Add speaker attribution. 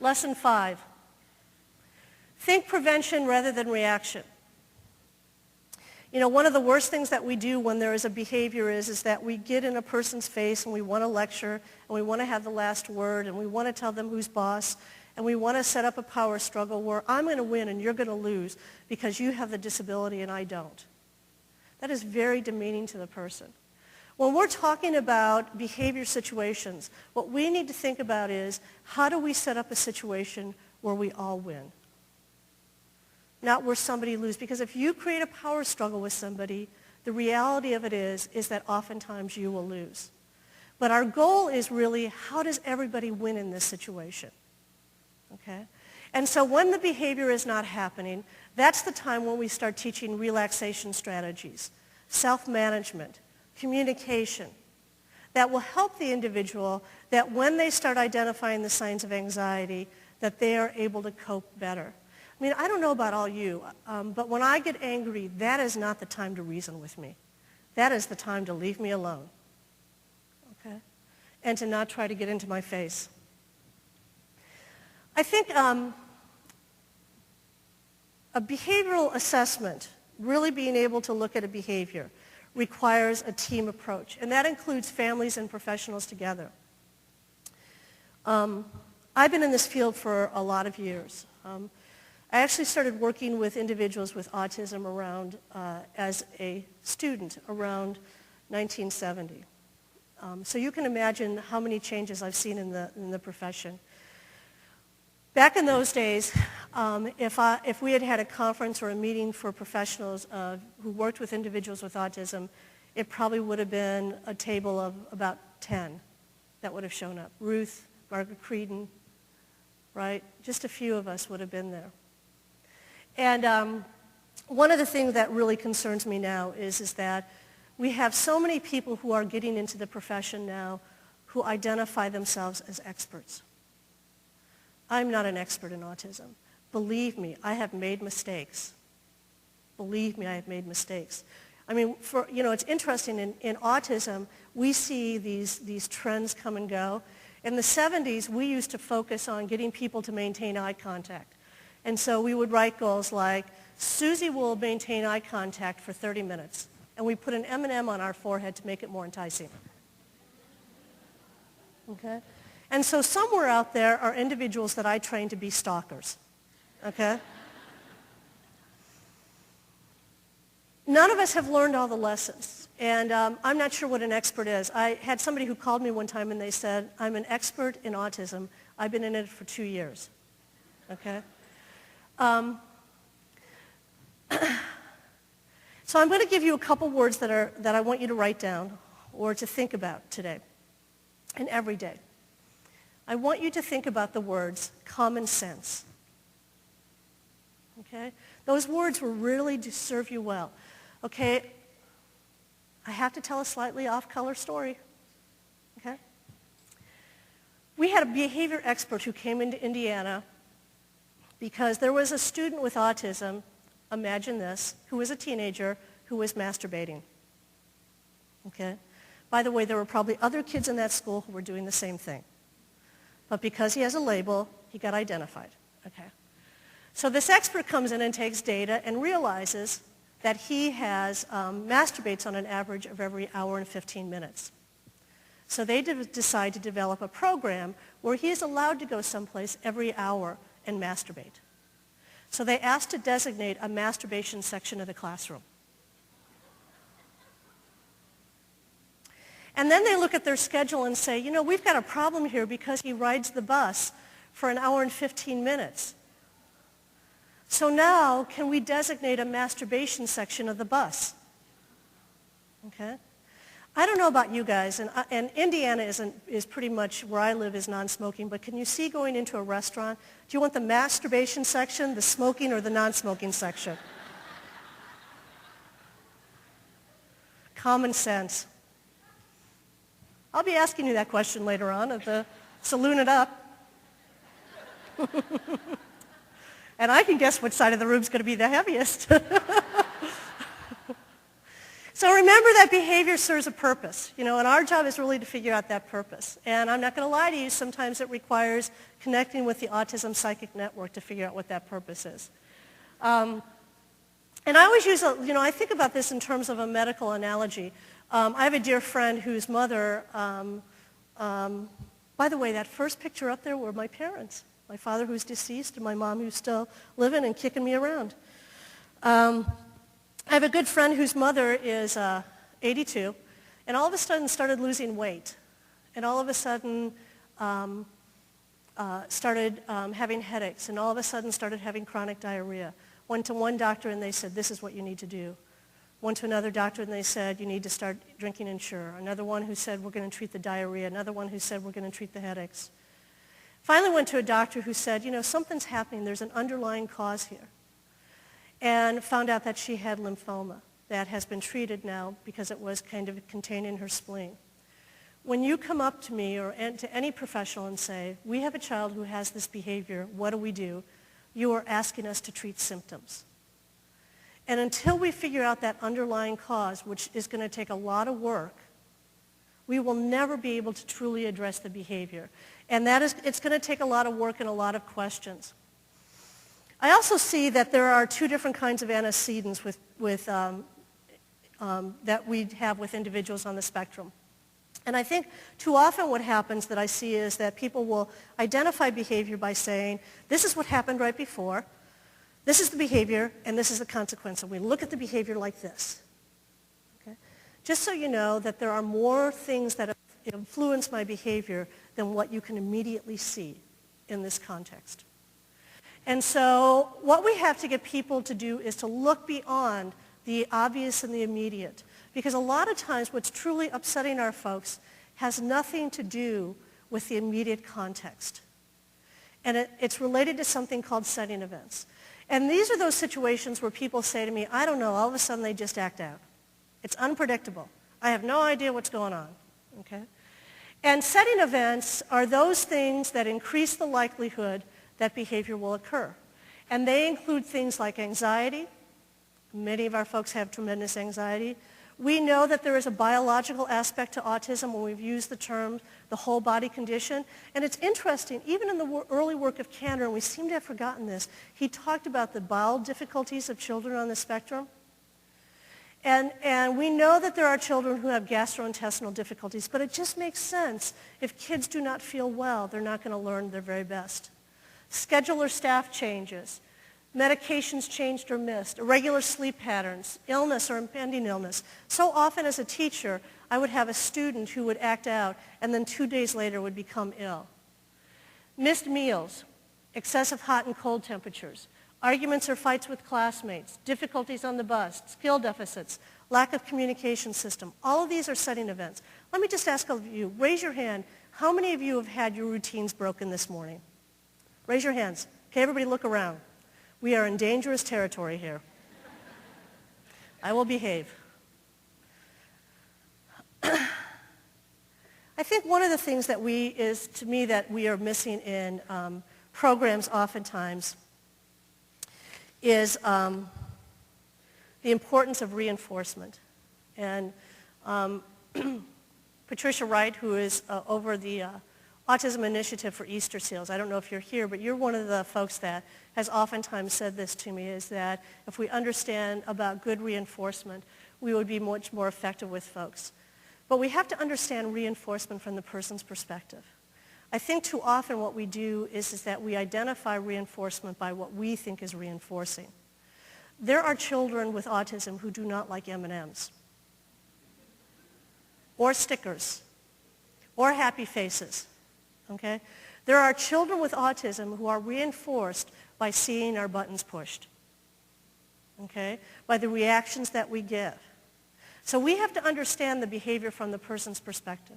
Speaker 1: Lesson 5. Think prevention rather than reaction. You know, one of the worst things that we do when there is a behavior is that we get in a person's face and we want to lecture and we want to have the last word and we want to tell them who's boss and we want to set up a power struggle where I'm going to win and you're going to lose because you have the disability and I don't. That is very demeaning to the person. When we're talking about behavior situations, what we need to think about is how do we set up a situation where we all win? Not where somebody loses. Because if you create a power struggle with somebody, the reality of it is that oftentimes you will lose. But our goal is really how does everybody win in this situation? Okay? And so when the behavior is not happening, that's the time when we start teaching relaxation strategies, self-management, communication, that will help the individual that when they start identifying the signs of anxiety, that they are able to cope better. I mean, I don't know about all you, but when I get angry, that is not the time to reason with me. That is the time to leave me alone, okay? And to not try to get into my face. I think a behavioral assessment, really being able to look at a behavior, requires a team approach, and that includes families and professionals together. I've been in this field for a lot of years. I actually started working with individuals with autism around, as a student around 1970. So you can imagine how many changes I've seen in the profession. Back in those days, if we had had a conference or a meeting for professionals who worked with individuals with autism, it probably would have been a table of about 10 that would have shown up. Ruth, Margaret Creedon, right? Just a few of us would have been there. And one of the things that really concerns me now is that we have so many people who are getting into the profession now who identify themselves as experts. I'm not an expert in autism. Believe me, I have made mistakes. Believe me, I have made mistakes. I mean, it's interesting. In autism, we see these trends come and go. In the 70s, we used to focus on getting people to maintain eye contact. And so we would write goals like, Susie will maintain eye contact for 30 minutes. And we put an M&M on our forehead to make it more enticing. Okay? And so somewhere out there are individuals that I train to be stalkers. Okay? None of us have learned all the lessons. And I'm not sure what an expert is. I had somebody who called me one time and they said, I'm an expert in autism. I've been in it for 2 years. Okay? So I'm going to give you a couple words that I want you to write down or to think about today and every day. I want you to think about the words common sense. Okay? Those words will really serve you well. Okay? I have to tell a slightly off-color story. Okay? We had a behavior expert who came into Indiana because there was a student with autism, imagine this, who was a teenager who was masturbating. Okay? By the way, there were probably other kids in that school who were doing the same thing. But because he has a label, he got identified. Okay? So this expert comes in and takes data and realizes that he has masturbates on an average of every hour and 15 minutes. So they decide to develop a program where he is allowed to go someplace every hour and masturbate. So they asked to designate a masturbation section of the classroom. And then they look at their schedule and say, you know, we've got a problem here because he rides the bus for an hour and 15 minutes. So now, can we designate a masturbation section of the bus? Okay? I don't know about you guys, and Indiana is pretty much where I live is non-smoking, but can you see going into a restaurant, do you want the masturbation section, the smoking, or the non-smoking section? Common sense. I'll be asking you that question later on at the Saloon It Up. And I can guess which side of the room's going to be the heaviest. So remember that behavior serves a purpose, and our job is really to figure out that purpose. And I'm not going to lie to you, sometimes it requires connecting with the Autism Psychic Network to figure out what that purpose is. And I always use, I think about this in terms of a medical analogy. I have a dear friend whose mother, by the way, that first picture up there were my parents. My father who's deceased and my mom who's still living and kicking me around. I have a good friend whose mother is 82, and all of a sudden started losing weight, and all of a sudden started having headaches, and all of a sudden started having chronic diarrhea. Went to one doctor and they said, this is what you need to do. Went to another doctor and they said, you need to start drinking Ensure. Another one who said, we're going to treat the diarrhea. Another one who said, we're going to treat the headaches. Finally went to a doctor who said, something's happening. There's an underlying cause here. And found out that she had lymphoma that has been treated now because it was kind of contained in her spleen. When you come up to me or to any professional and say, we have a child who has this behavior, what do? You are asking us to treat symptoms. And until we figure out that underlying cause, which is going to take a lot of work, we will never be able to truly address the behavior. And it's going to take a lot of work and a lot of questions. I also see that there are two different kinds of antecedents that we have with individuals on the spectrum. And I think too often what happens that I see is that people will identify behavior by saying, this is what happened right before, this is the behavior, and this is the consequence. And we look at the behavior like this. Okay? Just so you know that there are more things that influence my behavior than what you can immediately see in this context. And so what we have to get people to do is to look beyond the obvious and the immediate. Because a lot of times what's truly upsetting our folks has nothing to do with the immediate context. And it's related to something called setting events. And these are those situations where people say to me, I don't know, all of a sudden they just act out. It's unpredictable. I have no idea what's going on. Okay? And setting events are those things that increase the likelihood that behavior will occur. And they include things like anxiety. Many of our folks have tremendous anxiety. We know that there is a biological aspect to autism when we've used the term the whole body condition. And it's interesting, even in the early work of Cantor, and we seem to have forgotten this, he talked about the bowel difficulties of children on the spectrum. And we know that there are children who have gastrointestinal difficulties, but it just makes sense. If kids do not feel well, they're not going to learn their very best. Schedule or staff changes, medications changed or missed, irregular sleep patterns, illness or impending illness. So often as a teacher, I would have a student who would act out and then 2 days later would become ill. Missed meals, excessive hot and cold temperatures, arguments or fights with classmates, difficulties on the bus, skill deficits, lack of communication system. All of these are setting events. Let me just ask all of you, raise your hand. How many of you have had your routines broken this morning? Raise your hands. Okay, everybody look around. We are in dangerous territory here. I will behave. I think one of the things that we are missing in programs oftentimes is the importance of reinforcement. And Patricia Wright, who is over the Autism Initiative for Easter Seals. I don't know if you're here, but you're one of the folks that has oftentimes said this to me, is that if we understand about good reinforcement, we would be much more effective with folks. But we have to understand reinforcement from the person's perspective. I think too often what we do is that we identify reinforcement by what we think is reinforcing. There are children with autism who do not like M&Ms, or stickers, or happy faces. Okay? There are children with autism who are reinforced by seeing our buttons pushed, okay? By the reactions that we give. So we have to understand the behavior from the person's perspective.